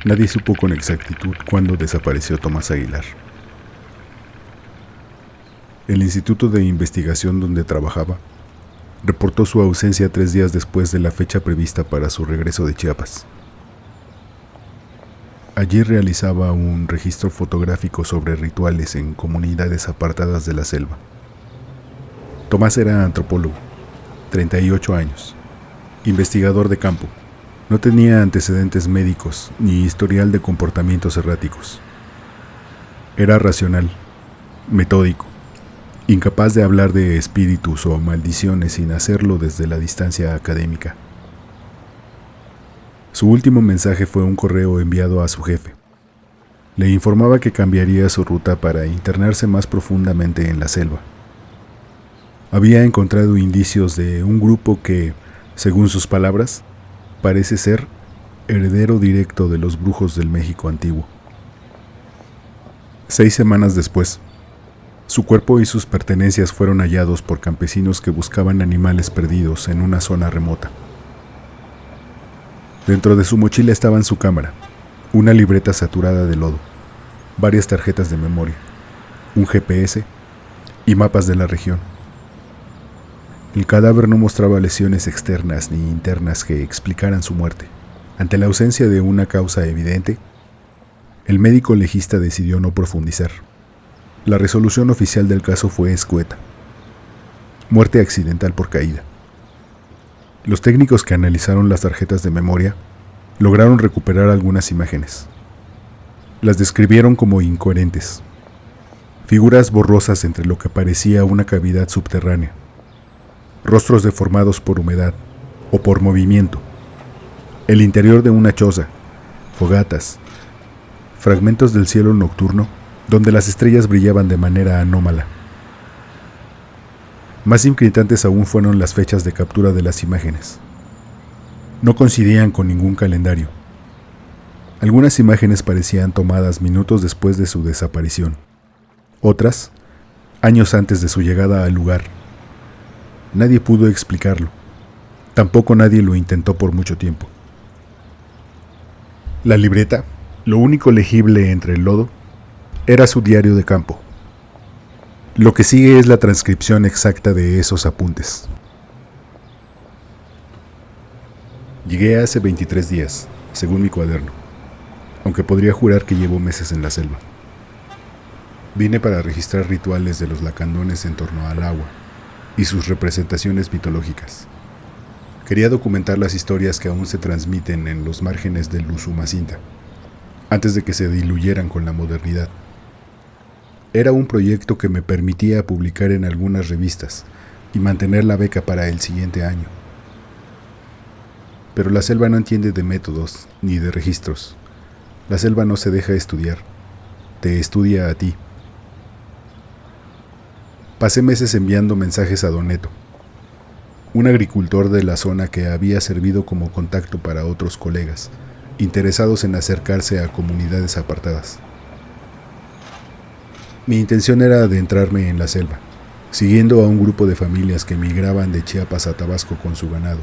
Nadie supo con exactitud cuándo desapareció Tomás Aguilar. El instituto de investigación donde trabajaba reportó su ausencia 3 días después de la fecha prevista para su regreso de Chiapas. Allí realizaba un registro fotográfico sobre rituales en comunidades apartadas de la selva. Tomás era antropólogo, 38 años, investigador de campo. No tenía antecedentes médicos ni historial de comportamientos erráticos. Era racional, metódico, incapaz de hablar de espíritus o maldiciones sin hacerlo desde la distancia académica. Su último mensaje fue un correo enviado a su jefe. Le informaba que cambiaría su ruta para internarse más profundamente en la selva. Había encontrado indicios de un grupo que, según sus palabras, parece ser heredero directo de los brujos del México antiguo. 6 semanas después, su cuerpo y sus pertenencias fueron hallados por campesinos que buscaban animales perdidos en una zona remota. Dentro de su mochila estaban su cámara, una libreta saturada de lodo, varias tarjetas de memoria, un GPS y mapas de la región. El cadáver no mostraba lesiones externas ni internas que explicaran su muerte. Ante la ausencia de una causa evidente, el médico legista decidió no profundizar. La resolución oficial del caso fue escueta: muerte accidental por caída. Los técnicos que analizaron las tarjetas de memoria lograron recuperar algunas imágenes. Las describieron como incoherentes. Figuras borrosas entre lo que parecía una cavidad subterránea, rostros deformados por humedad o por movimiento, el interior de una choza, fogatas, fragmentos del cielo nocturno donde las estrellas brillaban de manera anómala. Más inquietantes aún fueron las fechas de captura de las imágenes. No coincidían con ningún calendario. Algunas imágenes parecían tomadas minutos después de su desaparición, otras, años antes de su llegada al lugar. Nadie pudo explicarlo. Tampoco nadie lo intentó por mucho tiempo. La libreta, lo único legible entre el lodo, era su diario de campo. Lo que sigue es la transcripción exacta de esos apuntes. Llegué hace 23 días, según mi cuaderno, aunque podría jurar que llevo meses en la selva. Vine para registrar rituales de los lacandones en torno al agua y sus representaciones mitológicas. Quería documentar las historias que aún se transmiten en los márgenes del Usumacinta, antes de que se diluyeran con la modernidad. Era un proyecto que me permitía publicar en algunas revistas y mantener la beca para el siguiente año. Pero la selva no entiende de métodos ni de registros. La selva no se deja estudiar, te estudia a ti. Pasé meses enviando mensajes a Don Neto, un agricultor de la zona que había servido como contacto para otros colegas, interesados en acercarse a comunidades apartadas. Mi intención era adentrarme en la selva, siguiendo a un grupo de familias que migraban de Chiapas a Tabasco con su ganado.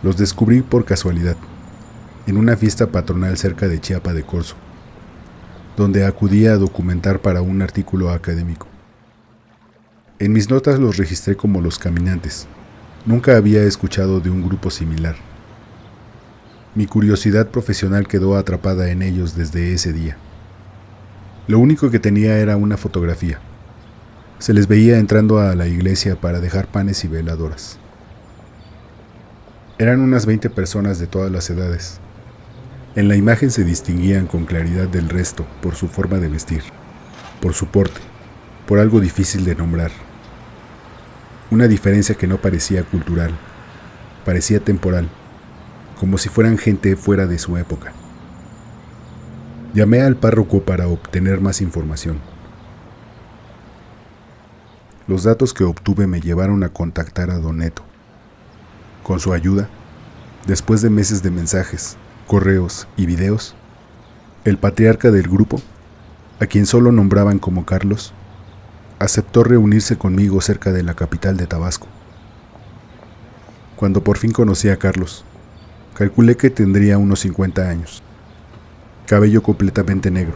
Los descubrí por casualidad, en una fiesta patronal cerca de Chiapa de Corzo, donde acudí a documentar para un artículo académico. En mis notas los registré como los caminantes. Nunca había escuchado de un grupo similar. Mi curiosidad profesional quedó atrapada en ellos desde ese día. Lo único que tenía era una fotografía. Se les veía entrando a la iglesia para dejar panes y veladoras. Eran unas 20 personas de todas las edades. En la imagen se distinguían con claridad del resto por su forma de vestir, por su porte, por algo difícil de nombrar. Una diferencia que no parecía cultural, parecía temporal, como si fueran gente fuera de su época. Llamé al párroco para obtener más información. Los datos que obtuve me llevaron a contactar a Don Neto. Con su ayuda, después de meses de mensajes, correos y videos, el patriarca del grupo, a quien solo nombraban como Carlos, aceptó reunirse conmigo cerca de la capital de Tabasco. Cuando por fin conocí a Carlos, calculé que tendría unos 50 años. Cabello completamente negro,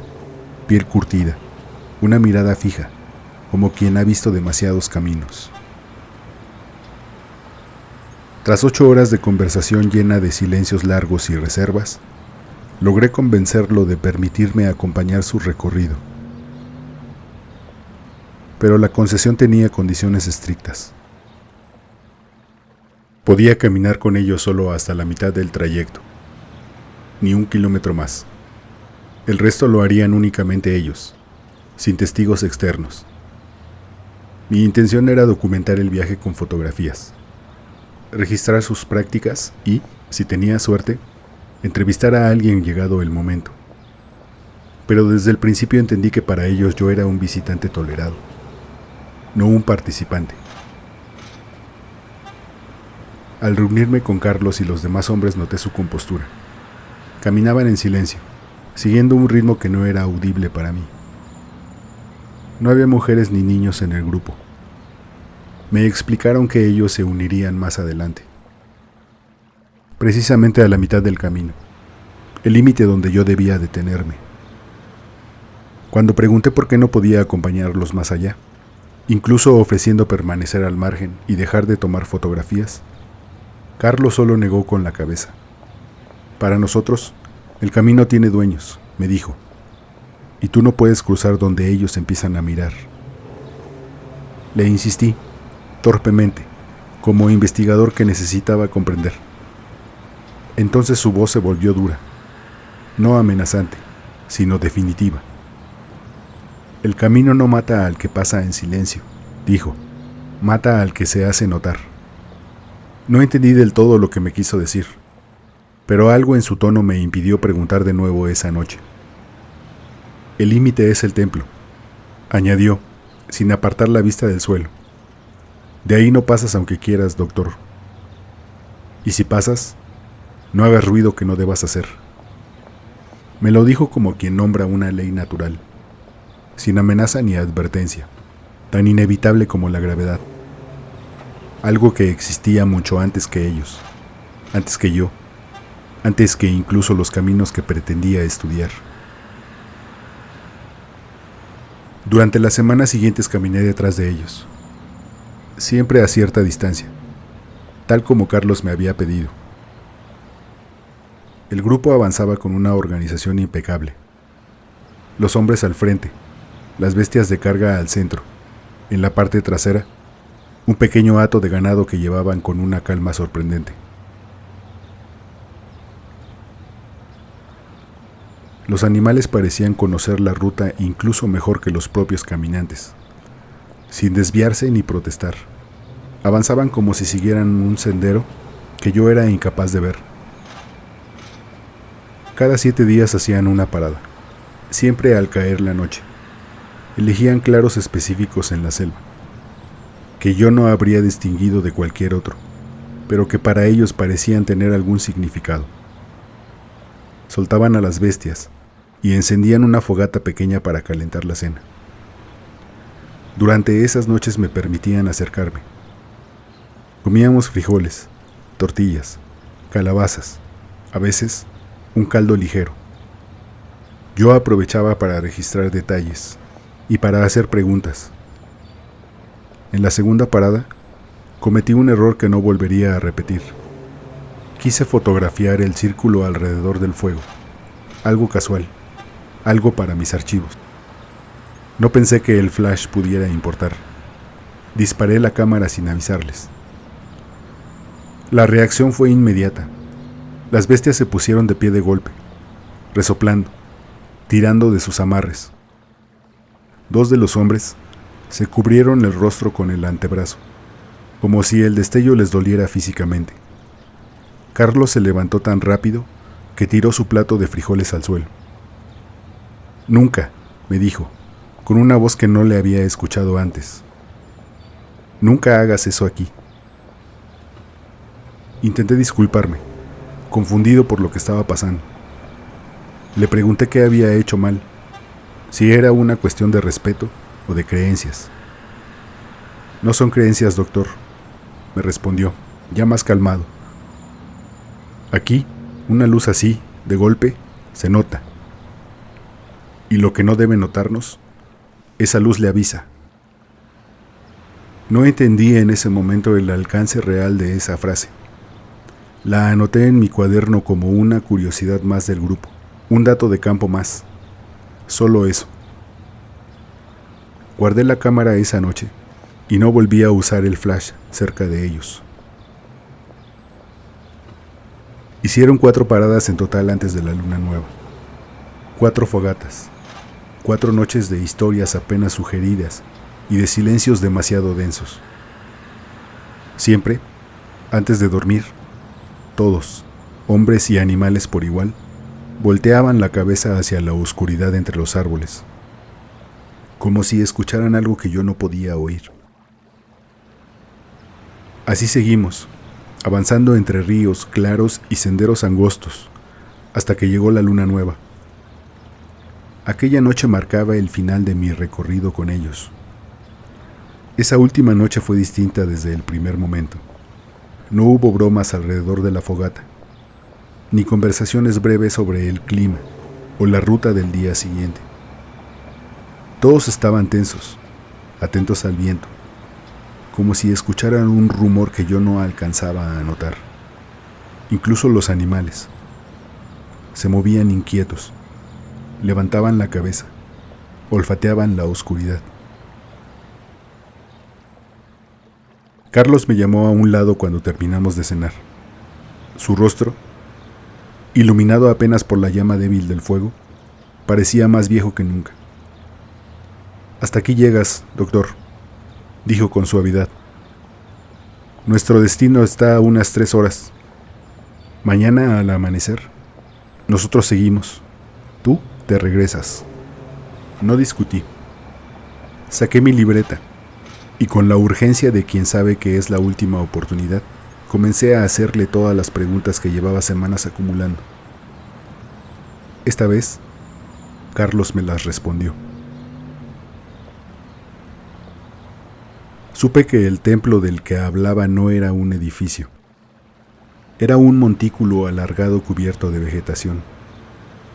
piel curtida, una mirada fija, como quien ha visto demasiados caminos. Tras 8 horas de conversación llena de silencios largos y reservas, logré convencerlo de permitirme acompañar su recorrido. Pero la concesión tenía condiciones estrictas. Podía caminar con ellos solo hasta la mitad del trayecto, ni 1 kilómetro más. El resto lo harían únicamente ellos, sin testigos externos. Mi intención era documentar el viaje con fotografías, registrar sus prácticas y, si tenía suerte, entrevistar a alguien llegado el momento. Pero desde el principio entendí que para ellos yo era un visitante tolerado, no un participante. Al reunirme con Carlos y los demás hombres noté su compostura. Caminaban en silencio, siguiendo un ritmo que no era audible para mí. No había mujeres ni niños en el grupo. Me explicaron que ellos se unirían más adelante, precisamente a la mitad del camino, el límite donde yo debía detenerme. Cuando pregunté por qué no podía acompañarlos más allá, incluso ofreciendo permanecer al margen y dejar de tomar fotografías, Carlos solo negó con la cabeza. Para nosotros, el camino tiene dueños, me dijo, y tú no puedes cruzar donde ellos empiezan a mirar. Le insistí, torpemente, como investigador que necesitaba comprender. Entonces su voz se volvió dura, no amenazante, sino definitiva. El camino no mata al que pasa en silencio, dijo, mata al que se hace notar. No entendí del todo lo que me quiso decir, pero algo en su tono me impidió preguntar de nuevo esa noche. El límite es el templo, añadió, sin apartar la vista del suelo. De ahí no pasas aunque quieras, doctor. Y si pasas, no hagas ruido que no debas hacer. Me lo dijo como quien nombra una ley natural, sin amenaza ni advertencia, tan inevitable como la gravedad. Algo que existía mucho antes que ellos, antes que yo, antes que incluso los caminos que pretendía estudiar. Durante las semanas siguientes caminé detrás de ellos, siempre a cierta distancia, tal como Carlos me había pedido. El grupo avanzaba con una organización impecable. Los hombres al frente, las bestias de carga al centro, en la parte trasera, un pequeño hato de ganado que llevaban con una calma sorprendente. Los animales parecían conocer la ruta incluso mejor que los propios caminantes. Sin desviarse ni protestar, avanzaban como si siguieran un sendero que yo era incapaz de ver. Cada 7 días hacían una parada, siempre al caer la noche. Elegían claros específicos en la selva, que yo no habría distinguido de cualquier otro, pero que para ellos parecían tener algún significado. Soltaban a las bestias y encendían una fogata pequeña para calentar la cena. Durante esas noches me permitían acercarme. Comíamos frijoles, tortillas, calabazas, a veces un caldo ligero. Yo aprovechaba para registrar detalles y para hacer preguntas. En la segunda parada, cometí un error que no volvería a repetir. Quise fotografiar el círculo alrededor del fuego, algo casual, algo para mis archivos. No pensé que el flash pudiera importar. Disparé la cámara sin avisarles. La reacción fue inmediata. Las bestias se pusieron de pie de golpe, resoplando, tirando de sus amarres. 2 de los hombres se cubrieron el rostro con el antebrazo, como si el destello les doliera físicamente. Carlos se levantó tan rápido que tiró su plato de frijoles al suelo. Nunca, me dijo, con una voz que no le había escuchado antes. Nunca hagas eso aquí. Intenté disculparme, confundido por lo que estaba pasando. Le pregunté qué había hecho mal, si era una cuestión de respeto o de creencias. No son creencias, doctor, me respondió, ya más calmado. Aquí, una luz así, de golpe, se nota. Y lo que no debe notarnos, esa luz le avisa. No entendí en ese momento el alcance real de esa frase. La anoté en mi cuaderno como una curiosidad más del grupo, un dato de campo más. Solo eso. Guardé la cámara esa noche y no volví a usar el flash cerca de ellos. Hicieron 4 paradas en total antes de la luna nueva. 4 fogatas. 4 noches de historias apenas sugeridas y de silencios demasiado densos. Siempre, antes de dormir, todos, hombres y animales por igual, volteaban la cabeza hacia la oscuridad entre los árboles, como si escucharan algo que yo no podía oír. Así seguimos, avanzando entre ríos claros y senderos angostos, hasta que llegó la luna nueva. Aquella noche marcaba el final de mi recorrido con ellos. Esa última noche fue distinta desde el primer momento. No hubo bromas alrededor de la fogata, ni conversaciones breves sobre el clima o la ruta del día siguiente. Todos estaban tensos, atentos al viento, como si escucharan un rumor que yo no alcanzaba a notar. Incluso los animales se movían inquietos, levantaban la cabeza, olfateaban la oscuridad. Carlos me llamó a un lado cuando terminamos de cenar. Su rostro, iluminado apenas por la llama débil del fuego, parecía más viejo que nunca. «Hasta aquí llegas, doctor», dijo con suavidad. «Nuestro destino está a unas 3 horas. Mañana al amanecer, nosotros seguimos. Tú te regresas». No discutí. Saqué mi libreta y con la urgencia de quien sabe que es la última oportunidad, comencé a hacerle todas las preguntas que llevaba semanas acumulando. Esta vez, Carlos me las respondió. Supe que el templo del que hablaba no era un edificio. Era un montículo alargado cubierto de vegetación,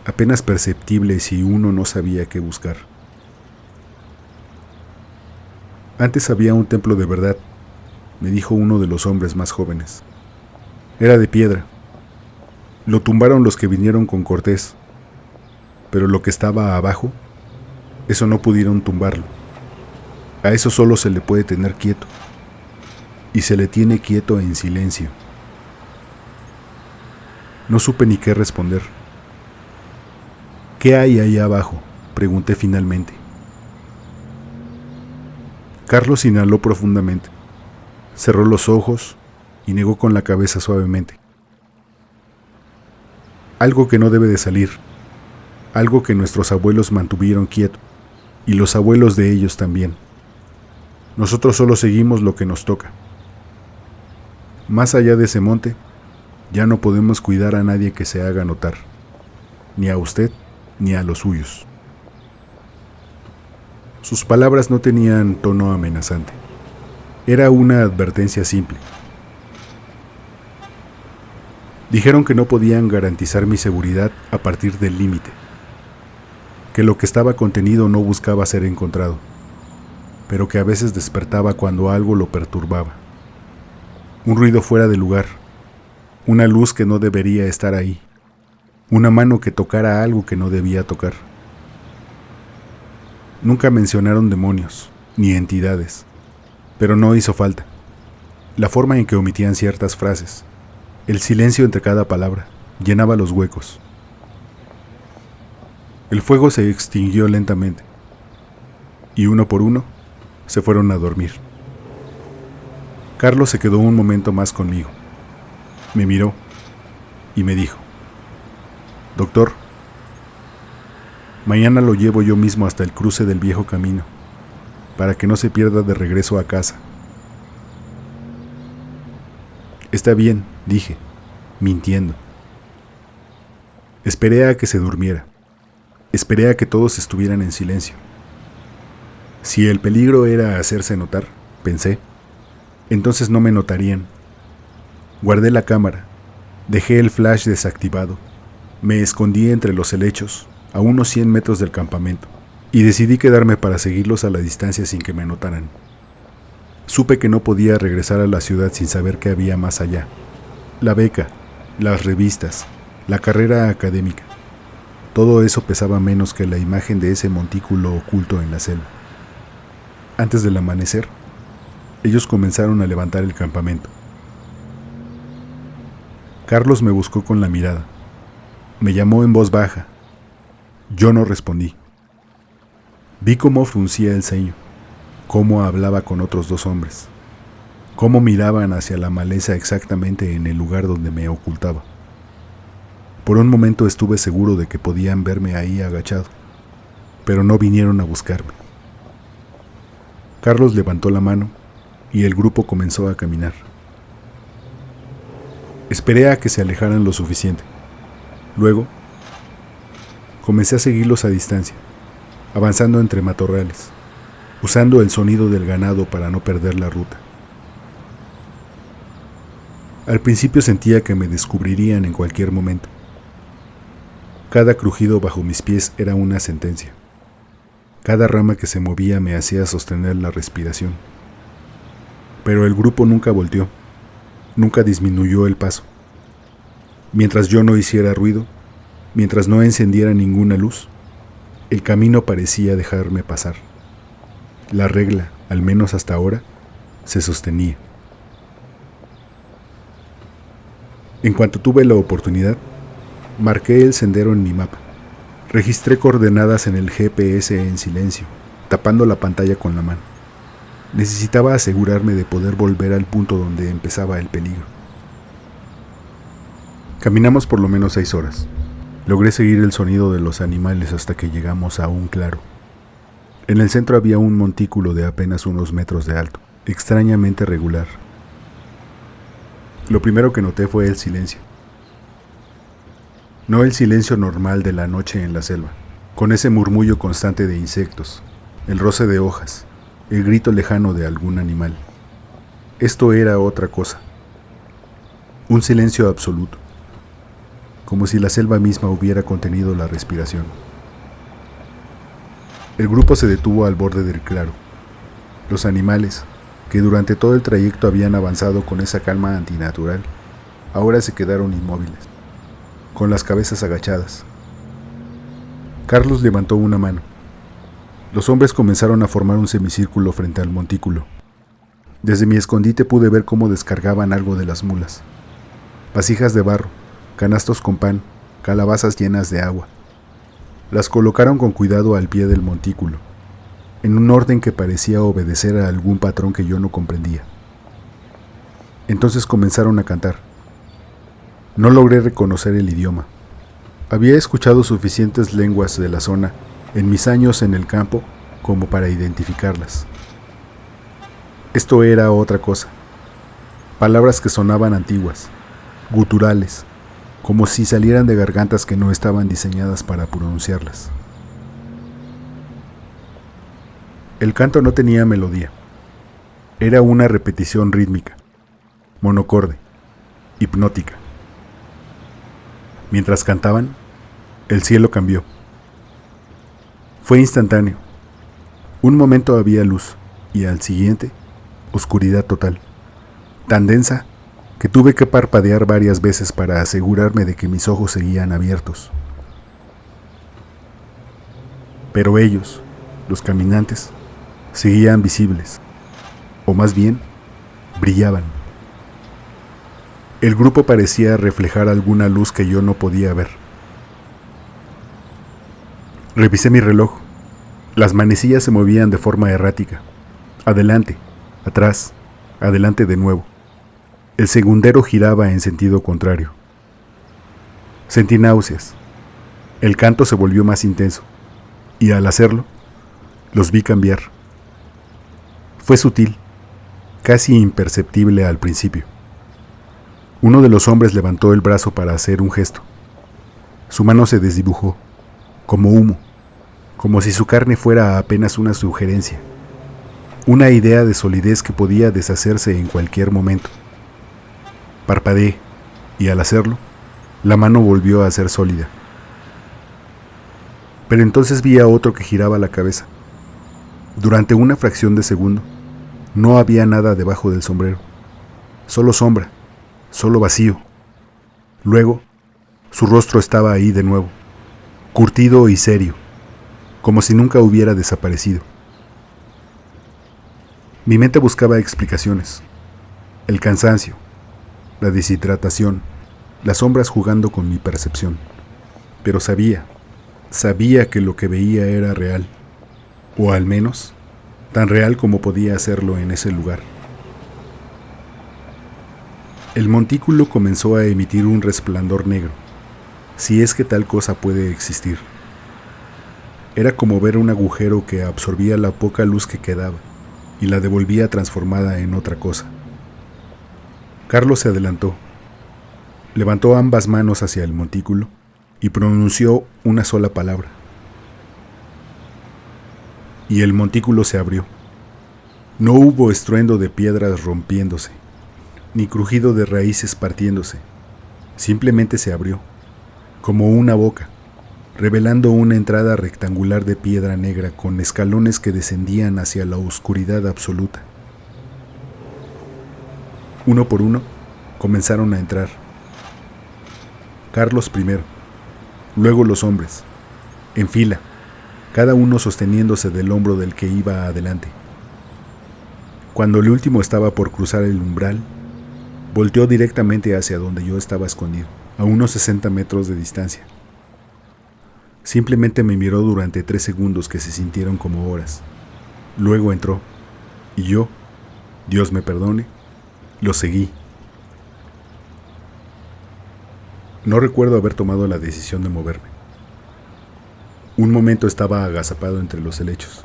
apenas perceptible si uno no sabía qué buscar. Antes había un templo de verdad, me dijo uno de los hombres más jóvenes. Era de piedra. Lo tumbaron los que vinieron con Cortés, pero lo que estaba abajo, eso no pudieron tumbarlo. A eso solo se le puede tener quieto, y se le tiene quieto en silencio. No supe ni qué responder. ¿Qué hay ahí abajo?, pregunté finalmente. Carlos inhaló profundamente, cerró los ojos y negó con la cabeza suavemente. Algo que no debe de salir, algo que nuestros abuelos mantuvieron quieto, y los abuelos de ellos también. Nosotros solo seguimos lo que nos toca. Más allá de ese monte, ya no podemos cuidar a nadie que se haga notar, ni a usted ni a los suyos. Sus palabras no tenían tono amenazante. Era una advertencia simple. Dijeron que no podían garantizar mi seguridad a partir del límite, que lo que estaba contenido no buscaba ser encontrado, pero que a veces despertaba cuando algo lo perturbaba. Un ruido fuera de lugar, una luz que no debería estar ahí, una mano que tocara algo que no debía tocar. Nunca mencionaron demonios, ni entidades, pero no hizo falta. La forma en que omitían ciertas frases, el silencio entre cada palabra, llenaba los huecos. El fuego se extinguió lentamente, y uno por uno se fueron a dormir. Carlos se quedó un momento más conmigo. Me miró y me dijo: «Doctor, mañana lo llevo yo mismo hasta el cruce del viejo camino, para que no se pierda de regreso a casa». «Está bien», dije, mintiendo. Esperé a que se durmiera. Esperé a que todos estuvieran en silencio. Si el peligro era hacerse notar, pensé. Entonces no me notarían. Guardé la cámara, dejé el flash desactivado, me escondí entre los helechos, a unos 100 metros del campamento, y decidí quedarme para seguirlos a la distancia sin que me notaran. Supe que no podía regresar a la ciudad sin saber qué había más allá. La beca, las revistas, la carrera académica. Todo eso pesaba menos que la imagen de ese montículo oculto en la selva. Antes del amanecer, ellos comenzaron a levantar el campamento. Carlos me buscó con la mirada. Me llamó en voz baja. Yo no respondí. Vi cómo fruncía el ceño, cómo hablaba con otros 2 hombres, cómo miraban hacia la maleza exactamente en el lugar donde me ocultaba. Por un momento estuve seguro de que podían verme ahí agachado, pero no vinieron a buscarme. Carlos levantó la mano y el grupo comenzó a caminar. Esperé a que se alejaran lo suficiente. Luego, comencé a seguirlos a distancia, avanzando entre matorrales, usando el sonido del ganado para no perder la ruta. Al principio sentía que me descubrirían en cualquier momento. Cada crujido bajo mis pies era una sentencia. Cada rama que se movía me hacía sostener la respiración. Pero el grupo nunca volteó, nunca disminuyó el paso. Mientras yo no hiciera ruido, mientras no encendiera ninguna luz, el camino parecía dejarme pasar. La regla, al menos hasta ahora, se sostenía. En cuanto tuve la oportunidad, marqué el sendero en mi mapa. Registré coordenadas en el GPS en silencio, tapando la pantalla con la mano. Necesitaba asegurarme de poder volver al punto donde empezaba el peligro. Caminamos por lo menos 6 horas. Logré seguir el sonido de los animales hasta que llegamos a un claro. En el centro había un montículo de apenas unos metros de alto, extrañamente regular. Lo primero que noté fue el silencio. No el silencio normal de la noche en la selva, con ese murmullo constante de insectos, el roce de hojas, el grito lejano de algún animal. Esto era otra cosa. Un silencio absoluto, como si la selva misma hubiera contenido la respiración. El grupo se detuvo al borde del claro. Los animales, que durante todo el trayecto habían avanzado con esa calma antinatural, ahora se quedaron inmóviles, con las cabezas agachadas. Carlos levantó una mano. Los hombres comenzaron a formar un semicírculo frente al montículo. Desde mi escondite pude ver cómo descargaban algo de las mulas. Vasijas de barro, canastos con pan, calabazas llenas de agua. Las colocaron con cuidado al pie del montículo, en un orden que parecía obedecer a algún patrón que yo no comprendía. Entonces comenzaron a cantar. No logré reconocer el idioma. Había escuchado suficientes lenguas de la zona en mis años en el campo como para identificarlas. Esto era otra cosa. Palabras que sonaban antiguas, guturales, como si salieran de gargantas que no estaban diseñadas para pronunciarlas. El canto no tenía melodía. Era una repetición rítmica, monocorde, hipnótica. Mientras cantaban, el cielo cambió. Fue instantáneo. Un momento había luz y al siguiente, oscuridad total, tan densa que tuve que parpadear varias veces para asegurarme de que mis ojos seguían abiertos. Pero ellos, los caminantes, seguían visibles, o más bien, brillaban. El grupo parecía reflejar alguna luz que yo no podía ver. Revisé mi reloj. Las manecillas se movían de forma errática. Adelante, atrás, adelante de nuevo. El segundero giraba en sentido contrario. Sentí náuseas. El canto se volvió más intenso, y al hacerlo, los vi cambiar. Fue sutil, casi imperceptible al principio. Uno de los hombres levantó el brazo para hacer un gesto. Su mano se desdibujó, como humo, como si su carne fuera apenas una sugerencia. Una idea de solidez que podía deshacerse en cualquier momento. Parpadeé, y al hacerlo, la mano volvió a ser sólida. Pero entonces vi a otro que giraba la cabeza. Durante una fracción de segundo, no había nada debajo del sombrero. Solo sombra, solo vacío. Luego, su rostro estaba ahí de nuevo, curtido y serio, como si nunca hubiera desaparecido. Mi mente buscaba explicaciones. El cansancio, la deshidratación, las sombras jugando con mi percepción. Pero sabía que lo que veía era real, o al menos, tan real como podía hacerlo en ese lugar. El montículo comenzó a emitir un resplandor negro, si es que tal cosa puede existir. Era como ver un agujero que absorbía la poca luz que quedaba y la devolvía transformada en otra cosa. Carlos se adelantó, levantó ambas manos hacia el montículo y pronunció una sola palabra. Y el montículo se abrió. No hubo estruendo de piedras rompiéndose, ni crujido de raíces partiéndose. Simplemente se abrió, como una boca, revelando una entrada rectangular de piedra negra con escalones que descendían hacia la oscuridad absoluta. Uno por uno, comenzaron a entrar. Carlos primero, luego los hombres, en fila, cada uno sosteniéndose del hombro del que iba adelante. Cuando el último estaba por cruzar el umbral, volteó directamente hacia donde yo estaba escondido, a unos 60 metros de distancia. Simplemente me miró durante 3 segundos que se sintieron como horas. Luego entró, y yo, Dios me perdone, lo seguí. No recuerdo haber tomado la decisión de moverme. Un momento estaba agazapado entre los helechos.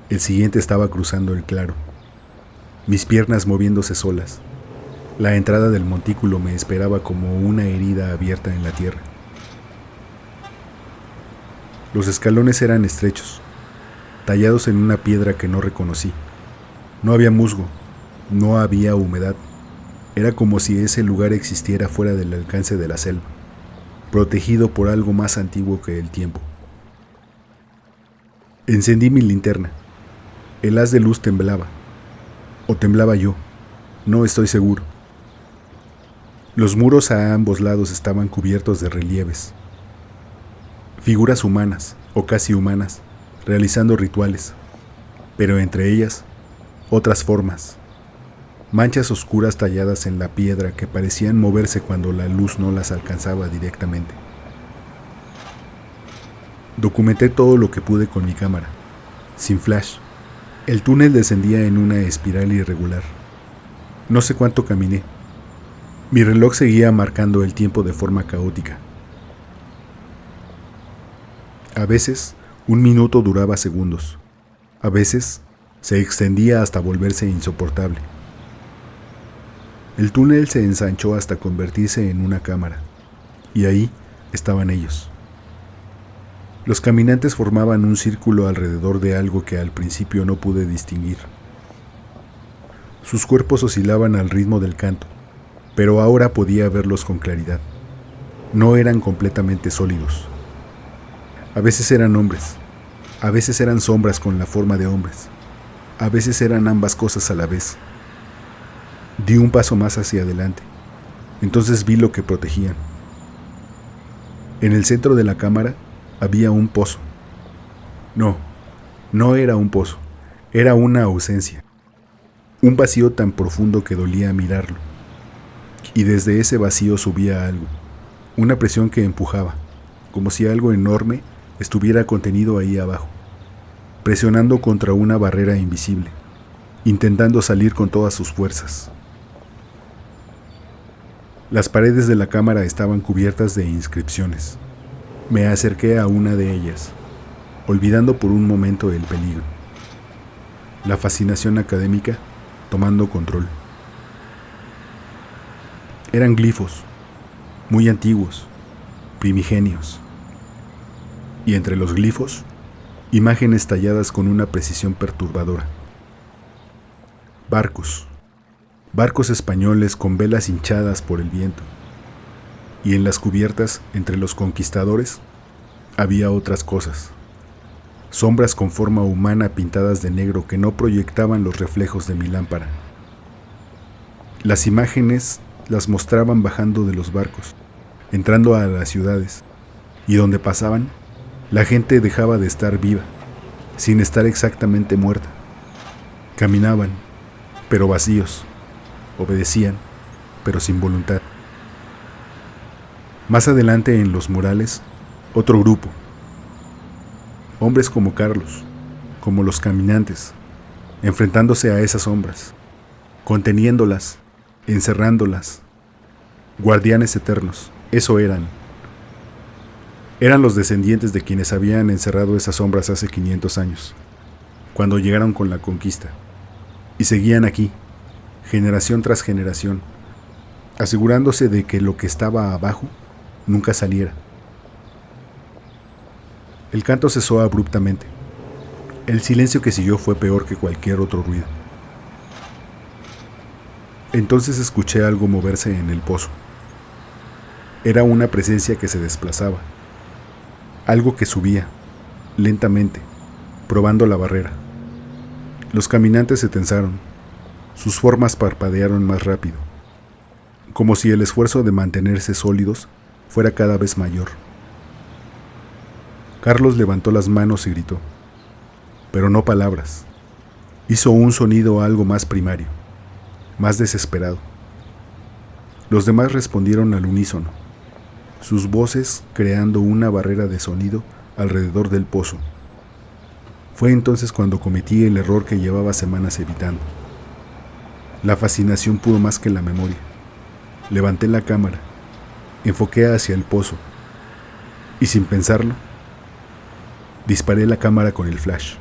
El siguiente estaba cruzando el claro, mis piernas moviéndose solas. La entrada del montículo me esperaba como una herida abierta en la tierra. Los escalones eran estrechos, tallados en una piedra que no reconocí. No había musgo, no había humedad. Era como si ese lugar existiera fuera del alcance de la selva, protegido por algo más antiguo que el tiempo. Encendí mi linterna. El haz de luz temblaba. O temblaba yo. No estoy seguro. Los muros a ambos lados estaban cubiertos de relieves. Figuras humanas, o casi humanas, realizando rituales, pero entre ellas, otras formas. Manchas oscuras talladas en la piedra que parecían moverse cuando la luz no las alcanzaba directamente. Documenté todo lo que pude con mi cámara, sin flash. El túnel descendía en una espiral irregular. No sé cuánto caminé. Mi reloj seguía marcando el tiempo de forma caótica. A veces, 1 minuto duraba segundos. A veces, se extendía hasta volverse insoportable. El túnel se ensanchó hasta convertirse en una cámara, y ahí estaban ellos. Los caminantes formaban un círculo alrededor de algo que al principio no pude distinguir. Sus cuerpos oscilaban al ritmo del canto, pero ahora podía verlos con claridad. No eran completamente sólidos. A veces eran hombres, a veces eran sombras con la forma de hombres, a veces eran ambas cosas a la vez. Di un paso más hacia adelante, entonces vi lo que protegían. En el centro de la cámara había un pozo. No era un pozo, era una ausencia. Un vacío tan profundo que dolía mirarlo. Y desde ese vacío subía algo, una presión que empujaba, como si algo enorme estuviera contenido ahí abajo, presionando contra una barrera invisible, intentando salir con todas sus fuerzas. Las paredes de la cámara estaban cubiertas de inscripciones. Me acerqué a una de ellas, olvidando por un momento el peligro. La fascinación académica tomando control. Eran glifos, muy antiguos, primigenios. Y entre los glifos, imágenes talladas con una precisión perturbadora, Barcos españoles con velas hinchadas por el viento. Y en las cubiertas, entre los conquistadores, había otras cosas. Sombras con forma humana pintadas de negro que no proyectaban los reflejos de mi lámpara. Las imágenes las mostraban bajando de los barcos, entrando a las ciudades, y donde pasaban, la gente dejaba de estar viva, sin estar exactamente muerta. Caminaban, pero vacíos. Obedecían, pero sin voluntad. Más adelante en los murales, otro grupo. Hombres como Carlos, como los caminantes, enfrentándose a esas sombras, conteniéndolas, encerrándolas. Guardianes eternos, eso eran. Eran los descendientes de quienes habían encerrado esas sombras hace 500 años, cuando llegaron con la conquista, y seguían aquí, generación tras generación, asegurándose de que lo que estaba abajo nunca saliera. El canto cesó abruptamente. El silencio que siguió fue peor que cualquier otro ruido. Entonces escuché algo moverse en el pozo. Era una presencia que se desplazaba. Algo que subía, lentamente, probando la barrera. Los caminantes se tensaron. Sus formas parpadearon más rápido, como si el esfuerzo de mantenerse sólidos fuera cada vez mayor. Carlos levantó las manos y gritó, pero no palabras. Hizo un sonido algo más primario, más desesperado. Los demás respondieron al unísono, sus voces creando una barrera de sonido alrededor del pozo. Fue entonces cuando cometí el error que llevaba semanas evitando. La fascinación pudo más que la memoria. Levanté la cámara, enfoqué hacia el pozo y sin pensarlo, disparé la cámara con el flash.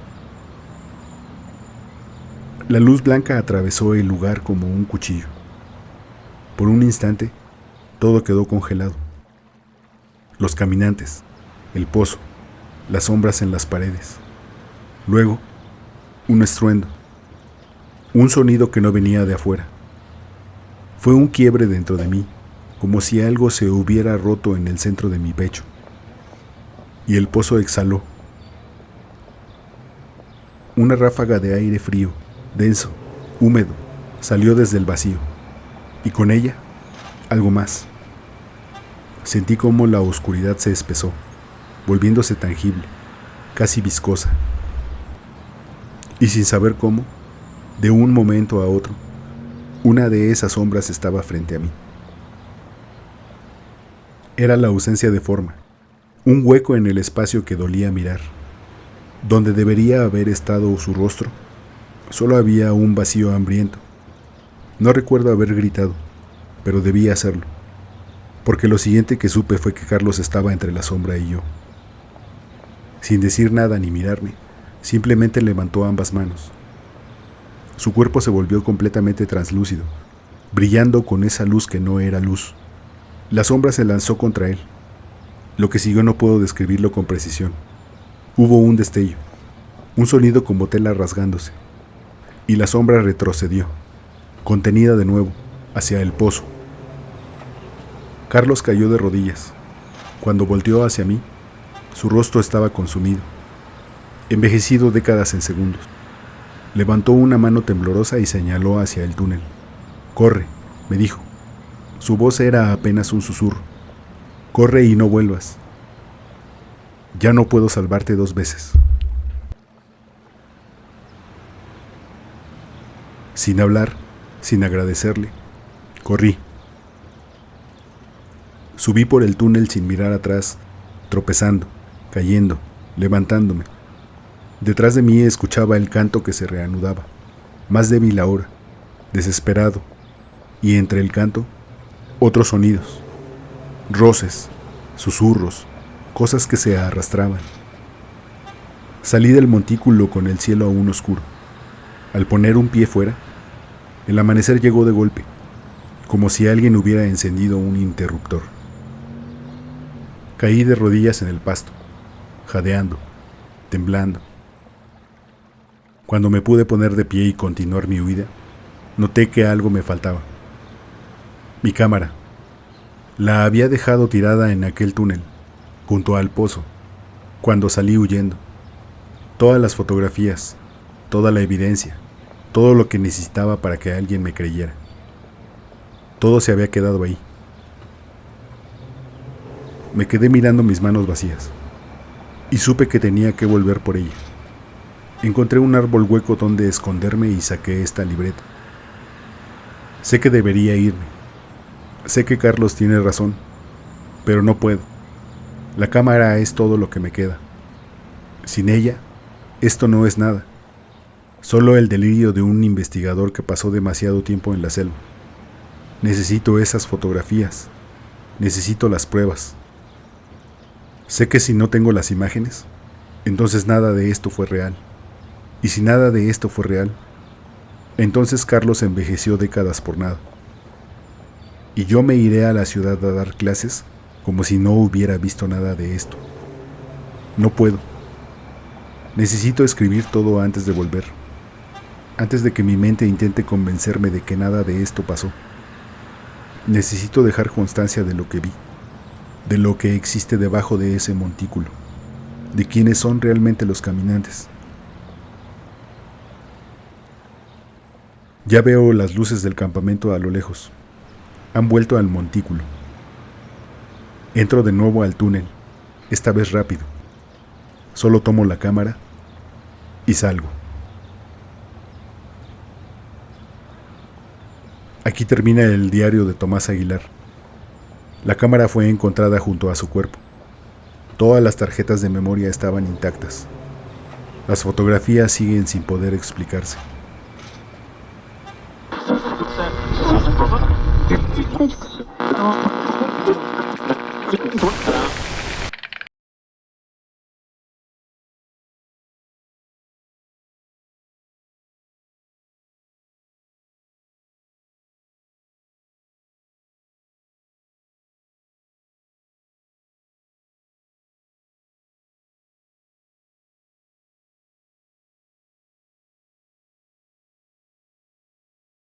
La luz blanca atravesó el lugar como un cuchillo. Por un instante, todo quedó congelado. Los caminantes, el pozo, las sombras en las paredes. Luego, un estruendo. Un sonido que no venía de afuera. Fue un quiebre dentro de mí, como si algo se hubiera roto en el centro de mi pecho. Y el pozo exhaló. Una ráfaga de aire frío, denso, húmedo, salió desde el vacío. Y con ella, algo más. Sentí cómo la oscuridad se espesó, volviéndose tangible, casi viscosa. Y sin saber cómo, de un momento a otro, una de esas sombras estaba frente a mí. Era la ausencia de forma, un hueco en el espacio que dolía mirar. Donde debería haber estado su rostro, solo había un vacío hambriento. No recuerdo haber gritado, pero debía hacerlo, porque lo siguiente que supe fue que Carlos estaba entre la sombra y yo. Sin decir nada ni mirarme, simplemente levantó ambas manos. Su cuerpo se volvió completamente translúcido, brillando con esa luz que no era luz. La sombra se lanzó contra él. Lo que siguió no puedo describirlo con precisión. Hubo un destello, un sonido como tela rasgándose, y la sombra retrocedió, contenida de nuevo, hacia el pozo. Carlos cayó de rodillas. Cuando volteó hacia mí, su rostro estaba consumido, envejecido décadas en segundos. Levantó una mano temblorosa y señaló hacia el túnel. «Corre», me dijo. Su voz era apenas un susurro. «Corre y no vuelvas. Ya no puedo salvarte 2 veces». Sin hablar, sin agradecerle, corrí. Subí por el túnel sin mirar atrás, tropezando, cayendo, levantándome. Detrás de mí escuchaba el canto que se reanudaba, más débil ahora, desesperado, y entre el canto, otros sonidos, roces, susurros, cosas que se arrastraban. Salí del montículo con el cielo aún oscuro. Al poner un pie fuera, el amanecer llegó de golpe, como si alguien hubiera encendido un interruptor. Caí de rodillas en el pasto, jadeando, temblando. Cuando me pude poner de pie y continuar mi huida, Noté que algo me faltaba. Mi cámara. La había dejado tirada en aquel túnel, junto al pozo, cuando salí huyendo. Todas las fotografías, toda la evidencia, todo lo que necesitaba para que alguien me creyera. Todo se había quedado ahí. Me quedé mirando mis manos vacías y supe que tenía que volver por ella. Encontré un árbol hueco donde esconderme y saqué esta libreta. Sé que debería irme. Sé que Carlos tiene razón, pero no puedo. La cámara es todo lo que me queda. Sin ella, esto no es nada. Solo el delirio de un investigador que pasó demasiado tiempo en la selva. Necesito esas fotografías. Necesito las pruebas. Sé que si no tengo las imágenes, entonces nada de esto fue real. Y si nada de esto fue real, entonces Carlos envejeció décadas por nada. Y yo me iré a la ciudad a dar clases como si no hubiera visto nada de esto. No puedo. Necesito escribir todo antes de volver. Antes de que mi mente intente convencerme de que nada de esto pasó. Necesito dejar constancia de lo que vi, de lo que existe debajo de ese montículo, de quiénes son realmente los caminantes. Ya veo las luces del campamento a lo lejos. Han vuelto al montículo. Entro de nuevo al túnel, esta vez rápido. Solo tomo la cámara y salgo. Aquí termina el diario de Tomás Aguilar. La cámara fue encontrada junto a su cuerpo. Todas las tarjetas de memoria estaban intactas. Las fotografías siguen sin poder explicarse.